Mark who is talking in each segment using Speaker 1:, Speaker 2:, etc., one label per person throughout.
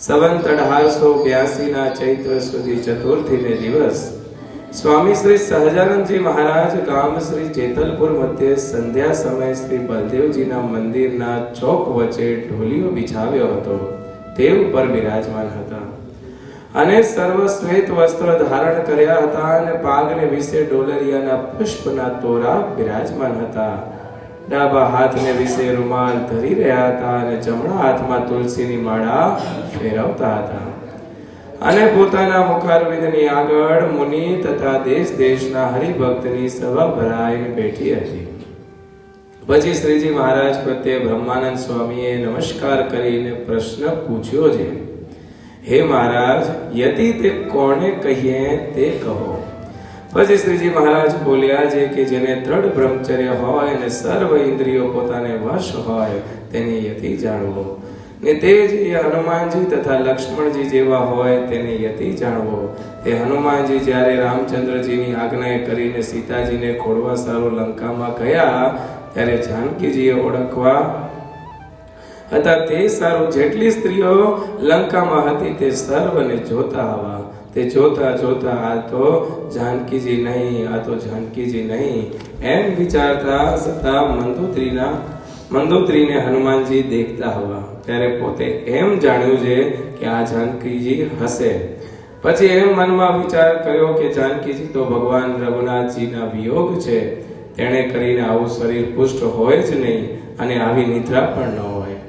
Speaker 1: સંવત 1882 ના ચૈત્ર સુધી ચતુર્થી ને દિવસ સ્વામી શ્રી સહજાનંદજી મહારાજ ગામ શ્રી જેતલપુર મધ્ય સંધ્યા સમય શ્રી બલદેવજીના મંદિરના ચોક વચ્ચે ઢોલિયો બિછાવ્યો હતો તે ઉપર બિરાજમાન હતા અને સર્વ શ્વેત વસ્ત્ર ધારણ કર્યા હતા અને પાગને વિશે ડોલરિયાના પુષ્પના તોરા બિરાજમાન હતા ડાબા હાથને વિશે રૂમાલ ધરી રહ્યા હતા અને જમણા હાથમાં તુલસીની માળા ફેરવતા હતા અને પોતાના મુખારવિંદની આગળ મુનિ તથા દેશ દેશના હરિભક્તની સભા ભરાઈને બેઠી હતી. પછી શ્રીજી મહારાજ પ્રત્યે બ્રહ્માનંદ સ્વામીએ નમસ્કાર કરીને પ્રશ્ન પૂછ્યો છે, હે મહારાજ, યતિ તે કોને કહીએ તે કહો. પછી શ્રીજી મહારાજ બોલ્યા છે કે જેને દ્રઢ બ્રહ્મચર્ય હોય અને સર્વ ઇન્દ્રિયો પોતાને વશ હોય તેને યતિ જાણવો, ને તે જે હનુમાનજી તથા લક્ષ્મણજી જેવા હોય તેને યતિ જાણવો. તે હનુમાનજી જ્યારે રામચંદ્રજીની આજ્ઞા કરીને સીતાજીને ખોળવા સારું લંકામાં ગયા ત્યારે જાનકીજીએ ઓળખવા હતા તે સારું જેટલી સ્ત્રીઓ લંકામાં હતી તે સર્વને જોતા આવા. તે જોતા જોતા આ તો જાનકીજી નહીં, આ તો જાનકીજી નહીં એમ વિચારતા છતાં મંદોત્રીને હનુમાનજી દેખતા હવા. ત્યારે પોતે એમ જાણ્યું છે કે આ જાનકીજી હશે. પછી એમ મનમાં વિચાર કર્યો કે જાનકીજી તો ભગવાન રઘુનાથજીના વિયોગ છે, તેણે કરીને આવું શરીર પુષ્ટ હોય જ નહીં અને આવી નિદ્રા પણ ન હોય.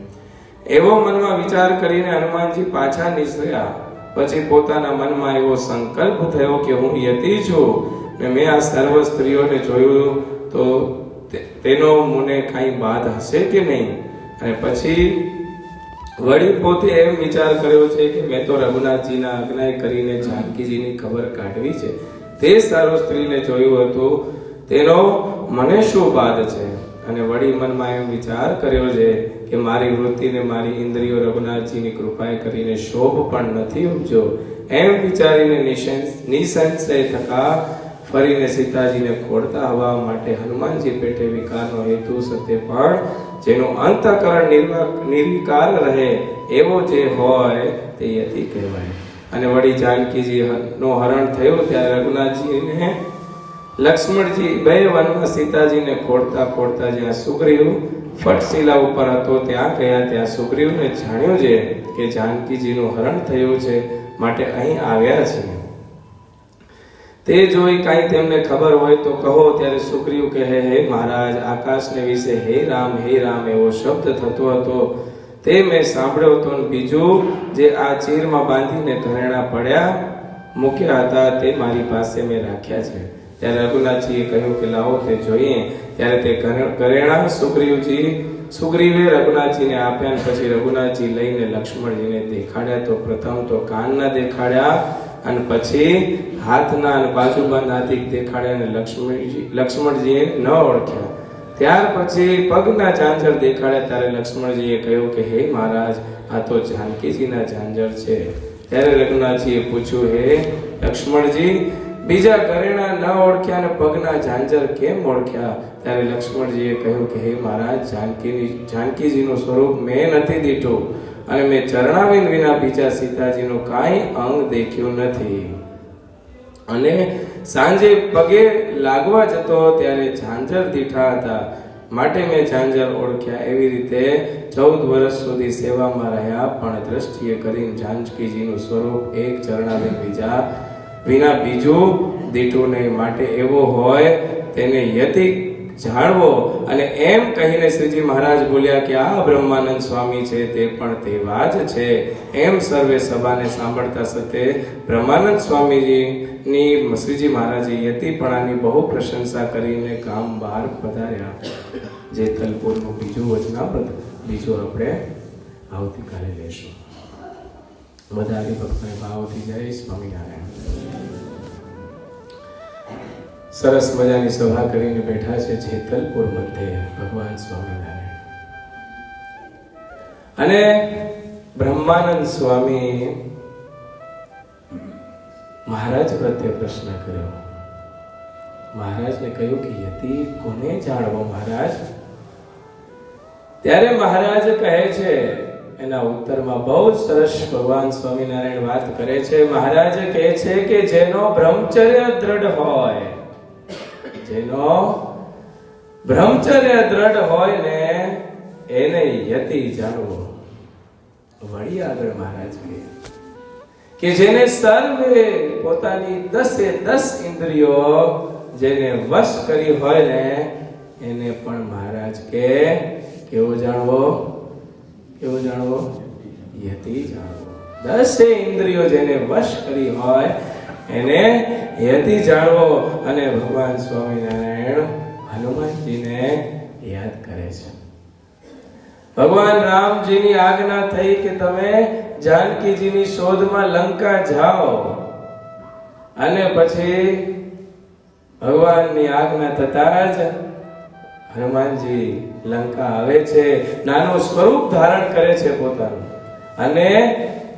Speaker 1: એવો મનમાં વિચાર કરીને હનુમાનજી પાછા નીકળ્યા. પછી પોતાના મનમાં એવો સંકલ્પ થયો કે હું યતિ છું ને મેં આ સર્વ સ્ત્રીઓને જોયું તો તેનો મને કાંઈ બાદ હશે કે નહીં. અને પછી વળી પોતે એમ વિચાર કર્યો છે કે મેં તો રઘુનાથજીના આજ્ઞા કરીને જાનકીજીની ખબર કાઢવી છે, તે સર્વ સ્ત્રીને જોયું હતું તેનો મને શું બાદ છે. અને વળી મનમાં એમ વિચાર કર્યો છે કે મારી વૃત્તિને મારી ઇન્દ્રિયો રઘુનાથજીની કૃપાએ કરીને શોભ પણ નથી ઉપજો. એમ વિચારીને નિસંશય થતા ફરીને સીતાજીને ખોળતા આવવા માટે હનુમાનજી પેટે વિકારનો હેતુ સત્ય પણ જેનો અંતઃકરણ નિર્વિકાર રહે એવો જે હોય તે યતિ કહેવાય. અને વળી જાનકીજી નો હરણ થયું ત્યારે રઘુનાથજીને લક્ષ્મણજી બે વનમાં સીતાજીને ખોળતા ખોળતા જ્યાં સુગ્રીવ ફટશિલા ઉપર હતો ત્યાં ગયા. ત્યાં સુગ્રીવને જાણ્યું છે કે જાનકીજીનું હરણ થયું છે માટે અહીં આવ્યા છે. તે જોઈ કાંઈ તેમને ખબર હોય તો કહો. ત્યારે સુગ્રીવ કહે, હે મહારાજ, આકાશને વિશે હે રામ એવો શબ્દ થતો હતો તે મેં સાંભળ્યો હતો. બીજું જે આ ચીરમાં બાંધીને ઘરેણા પડ્યા મૂક્યા હતા તે મારી પાસે મેં રાખ્યા છે. ત્યારે રઘુનાથજીએ કહ્યું કે લાવો તે જોઈએ. ત્યારે તે ઘરેણા સુગ્રીવે રઘુનાથજીને આપ્યા. પછી રઘુનાથજી લઈને લક્ષ્મણજીને દેખાડ્યા. તો પ્રથમ તો કાનના દેખાડ્યા અને પછી હાથના અને બાજુબંધ હાથી દેખાડ્યા અને લક્ષ્મણજીએ ન ઓળખ્યા. ત્યાર પછી પગના ઝાંઝર દેખાડ્યા. ત્યારે લક્ષ્મણજીએ કહ્યું કે હે મહારાજ, આ તો જાનકીજીના ઝાંઝર છે. ત્યારે રઘુનાથજીએ પૂછ્યું, હે લક્ષ્મણજી, બીજા ઘરેણા ન ઓળખ્યા અને પગના ઝાંઝર કેમ ઓળખ્યા? ત્યારે લક્ષ્મણજીએ કહ્યું કે હે મહારાજ, જાનકીજીનું સ્વરૂપ મેં નથી દીઠું, અને મેં ચરણાવિંદ વિના બીજા સીતાજીનું કાંઈ અંગ દેખ્યું નથી. અને સાંજે પગે લાગવા જતો ત્યારે ઝાંઝર દીઠા હતા, માટે મેં ઝાંઝર ઓળખ્યા. એવી રીતે 14 વર્ષ સુધી સેવામાં રહ્યા, પણ દ્રષ્ટિએ કરીને જાનકીજીનું સ્વરૂપ એક ચરણાવિંદ વિના બીજું દીઠું નહીં. માટે એવો હોય તેને યતિ જાણવો. અને એમ કહીને શ્રીજી મહારાજ બોલ્યા કે આ બ્રહ્માનંદ સ્વામી છે તે પણ તેવા જ છે. એમ સર્વે સભાને સાંભળતા સતે બ્રહ્માનંદ સ્વામીજીની શ્રીજી મહારાજે યતિપણાની બહુ પ્રશંસા કરીને ગામ બહાર પધાર્યા. જેતલપુરનું બીજું વચનામૃત બીજું આપણે આવતીકાલે લેશું. બધા હરિભક્તોને ભાવથી જય સ્વામિનારાયણ. સરસ મજાની સભા કરીને બેઠા છે જેતલપુર મધ્યે ભગવાન સ્વામિનારાયણ. અને બ્રહ્માનંદ સ્વામી મહારાજ પ્રત્યે પ્રશ્ન કર્યો. મહારાજને કહ્યું કે યતિ કોને જાણવો મહારાજ? ત્યારે મહારાજ કહે છે, એના ઉત્તરમાં બહુ જ સરસ ભગવાન સ્વામિનારાયણ વાત કરે છે. મહારાજ કહે છે કે જેનો બ્રહ્મચર્ય દ્રઢ હોય, જેનો બ્રહ્મચર્ય દ્રઢ હોય ને એને યતિ જાણવો. વળી આગળ મહારાજ કે જેને સર્વે પોતાની 10 ઇન્દ્રિયો જેને વશ કરી હોય ને એને પણ મહારાજ કે કેવો જાણવો? કેવો જાણવો? યતિ જાણવો. 10 ઇન્દ્રિયો જેને વશ કરી હોય એને યતિ જાણવો. અને ભગવાન સ્વામિનારાયણ હનુમાનજીને યાદ કરે છે. ભગવાન રામજીની આજ્ઞા થઈ કે તમે જાનકીજીની શોધમાં લંકા જાઓ. અને પછી ભગવાનની આજ્ઞા થતા જ હનુમાનજી લંકા આવે છે. નાનું સ્વરૂપ ધારણ કરે છે પોતાનું, અને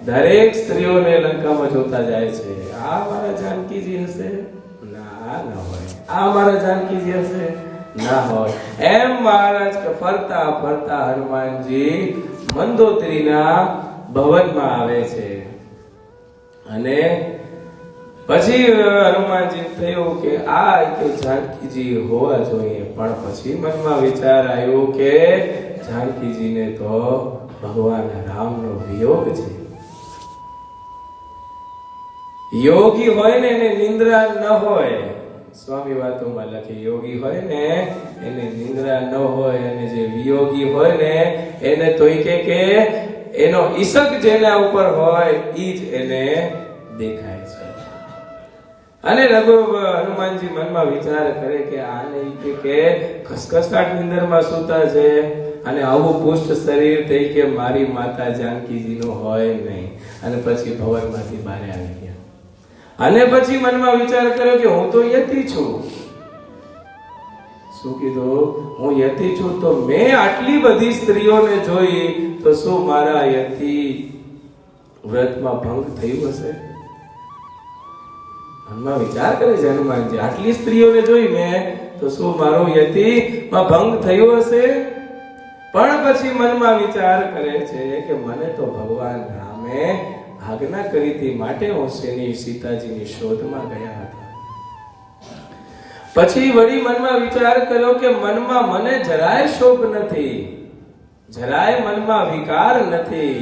Speaker 1: દરેક સ્ત્રીઓને લંકામાં જોતા જાય છે. આ મારા જાનકીજી હશે? ના, ન હોય. આ મારા જાનકીજી હશે? ના હોય. એમ મહારાજ કે ફરતા ફરતા હનુમાનજી મંદોદરીના ભવનમાં આવે છે. અને પછી હનુમાનજી થયું કે આ કે જાનકીજી હોવા જોઈએ. પણ પછી મનમાં વિચાર આવ્યો કે જાનકીજીને તો ભગવાન રામનો વિયોગ છે. યોગી હોય ને એને નિંદ્રા ન હોય. સ્વામી વાતોમાં લખે યોગી હોય ને એને નિંદ્રા ન હોય, અને જે વિયોગી હોય ને એને તોય કે એનો ઈશક જેના ઉપર હોય ઈ જ એને દેખાય છે. અને હનુમાનજી મનમાં વિચાર કરે કે આને કે ખસખસાટ નિંદરમાં સૂતા છે, અને આવું પુષ્ટ શરીર થઈ કે મારી માતા જાનકીજીનો હોય નહીં. અને પછી ભવનમાંથી બહાર આવી ગયા. અને પછી મનમાં વિચાર કર્યો કે હું તો યતિ છું. શું કીધું? હું યતિ છું તો મેં આટલી બધી સ્ત્રીઓને જોઈ તો શું મારા યતિ વ્રતમાં ભંગ થયું હશે? મનમાં વિચાર કરે છે હનુમાનજી, આટલી સ્ત્રીઓને જોઈ મેં તો શું મારો યતિમાં ભંગ થયો હશે? પણ પછી મનમાં વિચાર કરે છે કે મને તો ભગવાન રામે આજ્ઞા કરી હતી, માટે હું સીતાજીની શોધમાં ગયા હતા. પછી વળી મનમાં વિચાર કર્યો કે મનમાં મને જરાય શોભ નથી, જરાય મનમાં વિકાર નથી.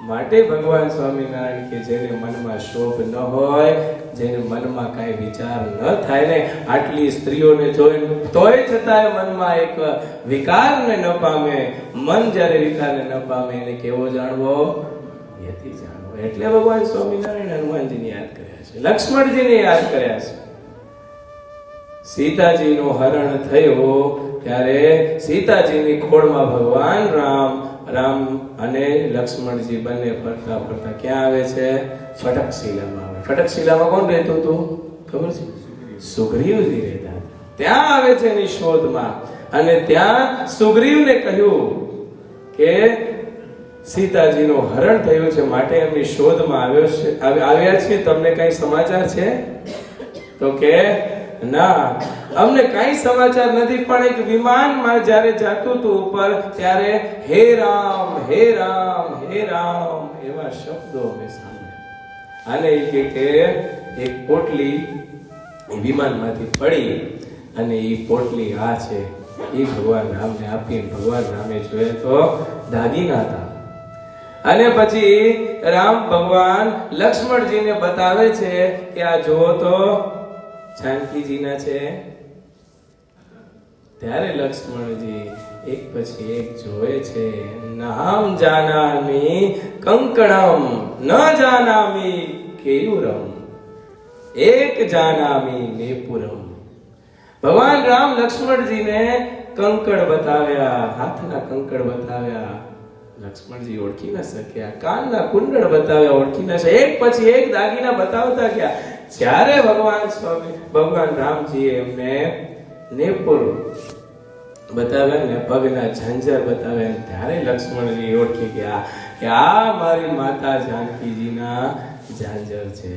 Speaker 1: માટે ભગવાન સ્વામિનારાયણ કે જેને મનમાં શોભ ન હોય, જેને મનમાં કાંઈ વિચાર ન થાય ને, આટલી સ્ત્રીઓને જોઈને તોય છતાંય મનમાં એક વિકારને ન પામે, મન જ્યારે વિકારને ન પામે એને કેવો જાણવો? યતિ જાણવો. એટલે ભગવાન સ્વામિનારાયણ હનુમાનજીને યાદ કર્યા છે, લક્ષ્મણજીને યાદ કર્યા છે. સીતાજીનું હરણ થયું ત્યારે સીતાજીની ખોળમાં ભગવાન રામ અને લક્ષ્મણજી બંને ફરતા ફરતા ક્યાં આવે છે? ફટકશિલામાં આવે. ફટકશિલામાં કોણ રહેતું હતું ખબર છે? સુગ્રીવજી રહેતા હતા. ત્યાં આવે છે એની શોધમાં, અને ત્યાં સુગ્રીવને કહ્યું કે સીતાજીનું હરણ થયું છે, માટે એમની શોધમાં આવ્યા છે. તમને કઈ સમાચાર છે? તો કે ના, અમને કઈ સમાચાર નથી, પણ એક વિમાનમાં જ્યારે જાતું હતું ઉપર ત્યારે હે રામ હે રામ હે રામ એવા શબ્દો અમે સાંભળ્યા. અને કે એક પોટલી વિમાનમાંથી પડી અને એ પોટલી આ છે એ ભગવાન રામને આપી. ભગવાન રામે જોયે તો દાગીના હતા. અને પછી રામ ભગવાન લક્ષ્મણજીને બતાવે છે કે આ જુઓ તો જાનકીજીના છે. ત્યારે લક્ષ્મણજી એક પછી એક જોવે છે. નામ જાનામિ કંકણમ ન જાનામિ કેયુરમ એક જાનામિ નેપુરમ. ભગવાન રામ લક્ષ્મણજીને કંકણ બતાવ્યા, હાથના કંકણ બતાવ્યા. લક્ષ્મણજી ઓળખી ન શક્યા. કાનના કુંડળ બતાવ્યા, ઓળખી ન શક્યા. એક પછી એક દાગીના બતાવતા ગયા. જ્યારે ભગવાન રામજીએ એમને નેપુર બતાવ્યા ને પગના ઝંઝર બતાવ્યા, ત્યારે લક્ષ્મણજી ઓળખી ગયા કે આ મારી માતા જાનકીજીના ઝાંઝર છે.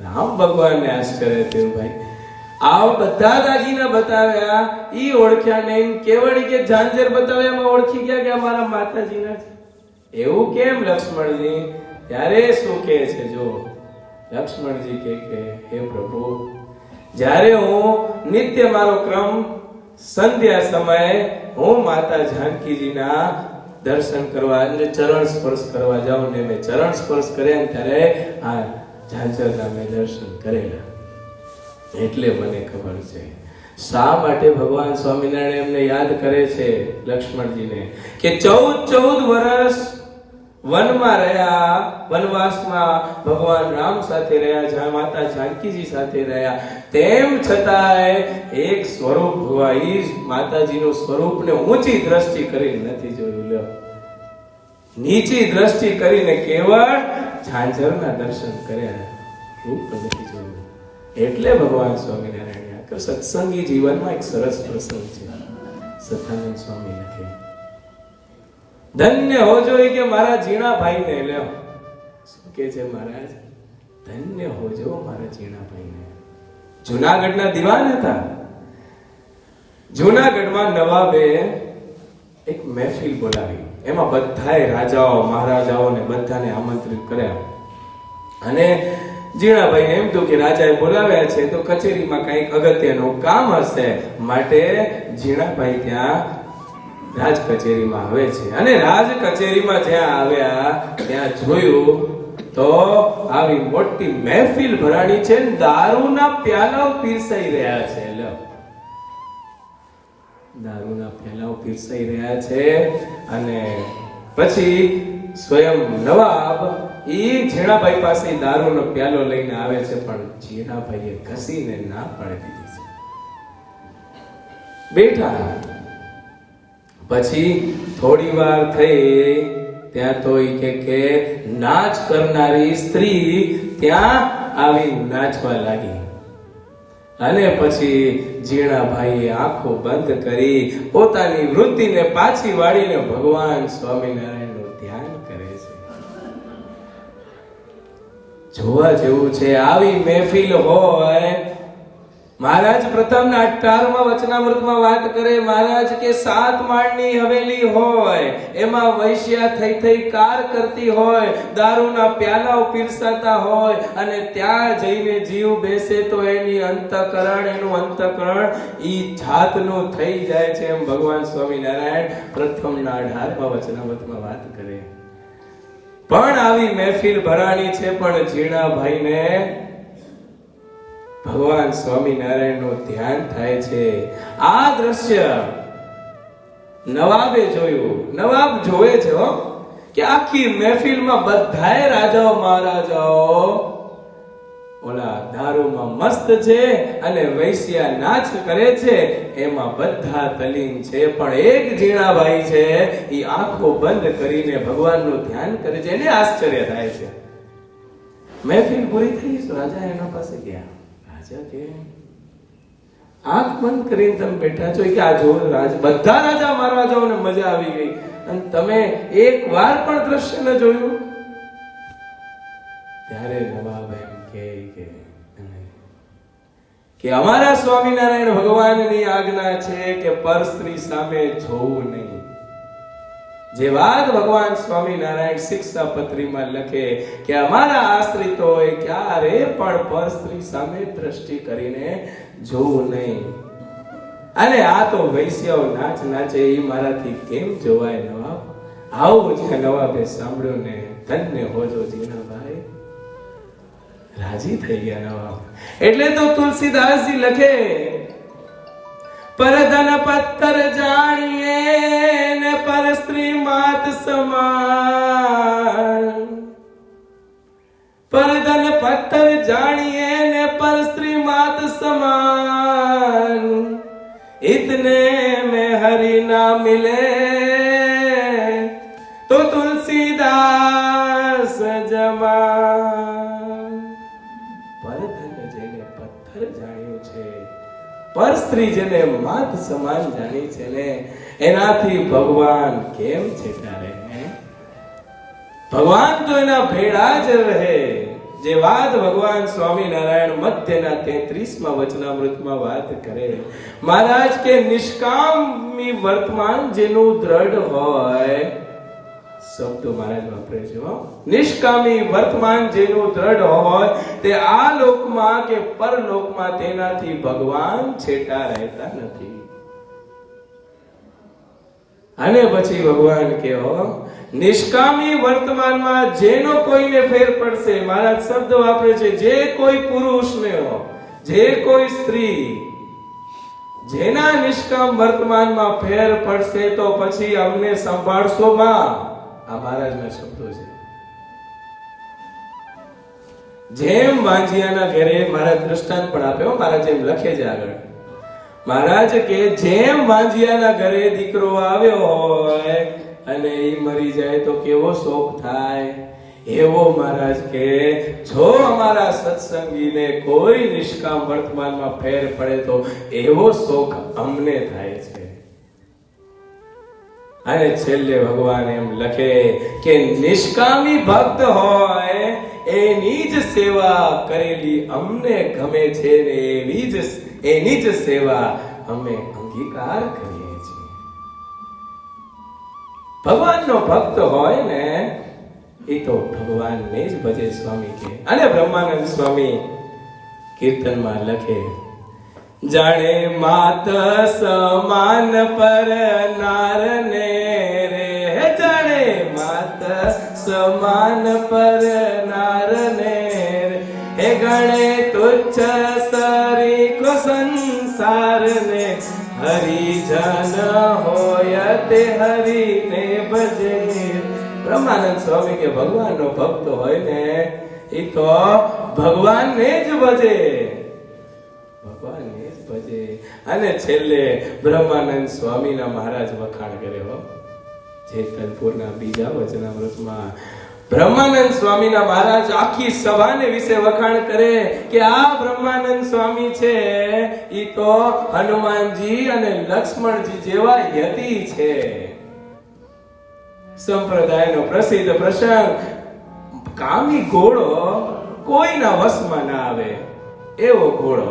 Speaker 1: રામ ભગવાનને આશ્ચર્ય થયું. ભાઈ આ બધા દાગીના બતાવ્યા, ઈ ઓળખ્યા નહીં, કેવળ કે ઝાંઝર બતાવ્યા એમાં ઓળખી ગયા કે અમારા માતાજીના છે. એવું કેમ લક્ષ્મણજી? ત્યારે શું કહે છે જો લક્ષ્મણજી કે હે પ્રભુ, જ્યારે હું નિત્ય મારો ક્રમ સંધ્યા સમયે હું માતા જાનકીજીના દર્શન કરવા અને ચરણ સ્પર્શ કરવા જાઉં ને મેં ચરણ સ્પર્શ કર્યા ત્યારે આ ઝાંઝરના મેં દર્શન કરેલા. એટલે મને ખબર છે શા માટે ભગવાન સ્વામિનારાયણ એમને યાદ કરે છે લક્ષ્મણજીને કે 14 વર્ષ વનમાં રહ્યા, વનવાસમાં ભગવાન રામ સાથે રહ્યા, માતા જાનકીજી સાથે રહ્યા, તેમ છતાંય એક સ્વરૂપ હોવા ઈ માતાજીનું સ્વરૂપને ઊંચી દ્રષ્ટિ કરીને નથી જોયું. લ્યો, નીચી દ્રષ્ટિ કરીને કેવળ ઝાંઝરના દર્શન કર્યા, રૂપ નથી જોયું. એટલે ભગવાન સ્વામિનારાયણ સત્સંગી જીવનમાં એક સરસ પ્રસંગ છે. સતાનંદ સ્વામી લખે, ધન્ય હોજો કે મારા જીણા ભાઈને. લ્યો, શું કે છે મહારાજ? ધન્ય હોજો મારા જીણા ભાઈને. જૂનાગઢના દિવાન હતા. જૂનાગઢમાં નવાબે એક મહેફિલ બોલાવી. એમાં બધાય રાજાઓ મહારાજાઓને બધાને આમંત્રિત કર્યા. અને જીણાભાઈને એમ તો કે રાજાએ બોલાવ્યા છે તો કચેરીમાં કંઈક અગત્યનું કામ હશે, માટે જીણાભાઈ ત્યાં રાજ કચેરીમાં આવે છે. અને રાજ કચેરીમાં જ્યાં આવ્યા ત્યાં જોયું તો આવી મોટી મહેફિલ ભરાણી છે, દારૂના પ્યાલાઓ પીરસાઈ રહ્યા છે. દારૂના પ્યાલાઓ પીરસાઈ રહ્યા છે. અને પછી સ્વયં નવાબ ઈ જીણાભાઈ પાસે દારૂનો પ્યાલો લઈને આવે છે, પણ જીણાભાઈએ ઘસીને ના પાડી દીધી છે. બેઠા પછી થોડી વાર થઈ ત્યાં તો ઈ કે નાચ કરનારી સ્ત્રી ત્યાં આવી નાચવા લાગી. અને પછી જીણાભાઈએ આંખો બંધ કરી પોતાની વૃત્તિને પાછી વાળીને ભગવાન સ્વામિનારાયણનું ધ્યાન કરે છે. જોવા જેવું છે. આવી મહેફિલ હોય. મહારાજ પ્રથમના 18માં વચનામૃતમાં વાત કરે, મહારાજ કે 7 માળની હવેલી હોય, એમાં વૈશ્યા થઈ કાર કરતી હોય, દારૂના પ્યાલાઓ પીરસાતા હોય, અને ત્યાં જઈને જીવ બેસે તો એનું અંતઃકરણ ઈ જાતનું થઈ જાય છે. એમ ભગવાન સ્વામિનારાયણ પ્રથમના 18માં વચનામૃતમાં વાત કરે. પણ આવી મહેફિલ ભરાણી છે, પણ જીણાભાઈને ભગવાન સ્વામિનારાયણનું ધ્યાન થાય છે. આ દ્રશ્ય નવાબે જોયું. નવાબ જોવે છે કે આખી મહેફિલમાં બધાય રાજાઓ મહારાજાઓ ઓલા દારૂમાં મસ્ત છે અને વૈશ્યા નાચ કરે છે, એમાં બધા તલીન છે, પણ એક જીણાભાઈ છે એ આંખો બંધ કરીને ભગવાનનું ધ્યાન કરે છે. એને આશ્ચર્ય થાય છે. મહેફિલ પૂરી થઈ, રાજા એના પાસે ગયા. કે આંખ બંધ કરીને તમે બેઠા છો કે આ જો બધા રાજા મહારાજાઓને મજા આવી ગઈ અને તમે એક વાર પણ દ્રશ્ય ન જોયું. ત્યારે નવાબ એમ કે કે અમારા સ્વામિનારાયણ ભગવાનની આજ્ઞા છે કે પર સ્ત્રી સામે જોવું નહીં. જે વાત ભગવાન સ્વામિનારાયણ શિક્ષાપત્રીમાં લખે કે અમારા આશ્રિતોએ ક્યારે પણ પર સ્ત્રી સામે દ્રષ્ટિ કરીને જોવું નહીં. અને આ તો વૈશ્યવ નાચ નાચે એ મારાથી કેમ જોવાય નવાબ? આવું જે નવાબે સાંભળ્યું ને ધન્ય હોજો જીનાભાઈ, રાજી થઈ ગયા નવાબ. એટલે તો તુલસીદાસજી લખે પરધન પત્તર જાણીએ ને પર સ્ત્રી માત સમાન. પરધન પત્તર જાણીએ ને પર સ્ત્રી માત સમાન. इतने में हरि ना मिले तो तुलसीदास जमान. પરધન જેને પથ્થર જાણ્યું છે, પર સ્ત્રી જેને માત સમાન જાણી છે ને, એનાથી ભગવાન કેમ છેટા રહે? ભગવાન તો એના ભેળા જ રહે. જે વાત ભગવાન સ્વામિનારાયણ મધ્યના 33મા વચનામૃતમાં વાત કરે, મહારાજ કે નિષ્કામી વર્તમાન જેનું દ્રઢ હોય, શબ્દ મહારાજ વાપરે છે, નિષ્કામી વર્તમાન જેનું દ્રઢ હોય તે આ લોકમાં કે પરલોકમાં તેનાથી ભગવાન છેટા રહેતા નથી. અને પછી ભગવાન કહો નિષ્કામી વર્તમાનમાં જેનો કોઈને ફેર પડશે, મહારાજ શબ્દ વાપરે છે, જે કોઈ પુરુષને હો, જે કોઈ સ્ત્રી, જેના નિષ્કામ વર્તમાનમાં ફેર પડશે તો પછી અમને સંભાળશો માં. આ મહારાજના શબ્દો છે. જેમ વાંજિયાના ઘરે મહારાજ દ્રષ્ટાંત પણ આપ્યો, મહારાજ જેમ લખે છે આગળ. મહારાજ કે જેમ વાંજિયાના ઘરે દીકરો આવ્યો હોય અને એ મરી જાય તો કેવો શોક થાય, એવો મહારાજ કે જો અમારા સત્સંગીને કોઈ નિષ્કામ વર્તમાનમાં ફેર પડે તો એવો શોક અમને થાય છે. અને છેલ્લે ભગવાન એમ લખે કે નિષ્કામી ભક્ત હોય એની જ સેવા કરેલી અમને ગમે છે ને એની જ સેવા અમે અંગીકાર કરીએ છીએ. ભગવાનનો ભક્ત હોય ને એ તો ભગવાનને જ ભજે સ્વામી કે. અને બ્રહ્માનંદ સ્વામી કીર્તનમાં લખે જાણે માત સમાન પર નારને રે, જાણે માત સમાન પર નારને રે, હે ગણે તુચ્છ સરીખ સંસારને, હરિજન હોય તે હરિને ભજે. બ્રહ્માનંદ સ્વામી કે ભગવાનનો ભક્ત હોય ને એ તો ભગવાનને જ ભજે, ભગવાનને જ ભજે. અને છેલ્લે બ્રહ્માનંદ સ્વામીના મહારાજ વખાણ કરે હો, ચેતનપુરના બીજા વચનામૃતમાં બ્રહ્માનંદ સ્વામીના મહારાજ આખી સભાને વિશે વખાણ કરે કે આ બ્રહ્માનંદ સ્વામી છે ઈ તો હનુમાનજી અને લક્ષ્મણજી જેવા યતિ છે. સંપ્રદાયનો પ્રસિદ્ધ પ્રસંગ, કામી ઘોડો કોઈના વશમાં ના આવે એવો ઘોડો,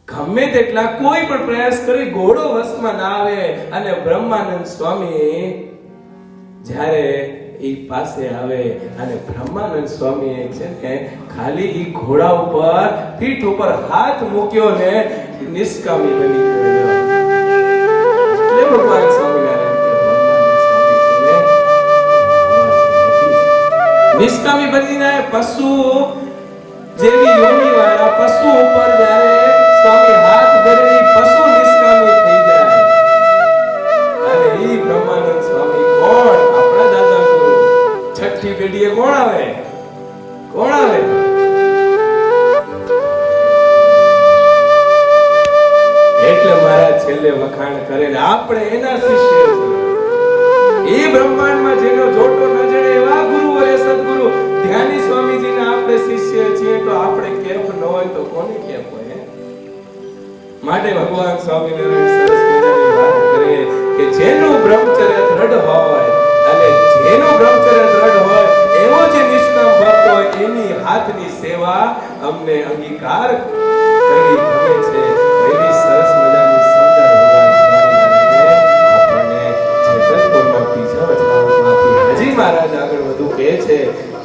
Speaker 1: ગમે તેટલા કોઈ પણ પ્રયાસ કરી ઘોડો વશમાં ના આવે. અને બ્રહ્માનંદ સ્વામી જ્યારે ઈ પાસે આવે અને બ્રહ્માનંદ સ્વામી છે ને ખાલી ઈ ઘોડા ઉપર પીઠ ઉપર હાથ મૂક્યો ને નિષ્કામી બની ગયો. એટલે ભગવાન સ્વામિનારાયણ નિષ્કામી બનીને પશુ જેવી યોની વાળા પશુ ઉપર જ્યારે સ્વામી હાથ ધરે પશુ નિષ્કામી થઈ જાય. અને ઈ બ્રહ્માનંદ સ્વામી કોણ? આપણા દાદા ગુરુ. છઠ્ઠી પેઢીએ કોણ આવે? કોણ આવે? એટલે મારા છેલ્લે વખાણ કરે ને આપણે એના શિષ્ય છીએ. એ બ્રહ્માંડમાં જેનો જોટો ન જડે એવા ગુરુ અને સદગુરુ ધ્યાની સ્વામીજીના આપણે શિષ્ય છીએ તો આપણે કેફ ન હોય તો કોને કેફ હોય? માટે ભગવાન સ્વામિનારાયણ સરસ મજાની વાત કરે કે જેનું બ્રહ્મચર્ય દ્રઢ હોય અને જેનું બ્રહ્મચર્ય દ્રઢ હોય એવો જે નિષ્કામ ભક્ત હોય એની હાથની સેવા અમને અંગીકાર કરવી ગમે છે. એવી સરસ મજાની સમજણ ભગવાન સ્વામિનારાયણે આપણને ચેતનપુરમાં બીજા વચનામૃતમાં આપી. હજી મહારાજ આગળ વધુ કહે છે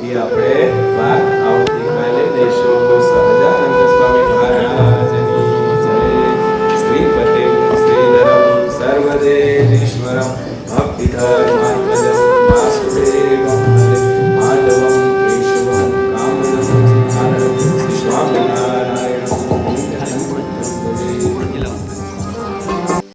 Speaker 1: એ આપણે વાત આવતીકાલે લઈશું. સહજાનંદ સ્વામી મહારાજની જય. શ્રીપતિમ શ્રીધરમ સર્વદેવીશ્વરમ ભક્તિધર્મ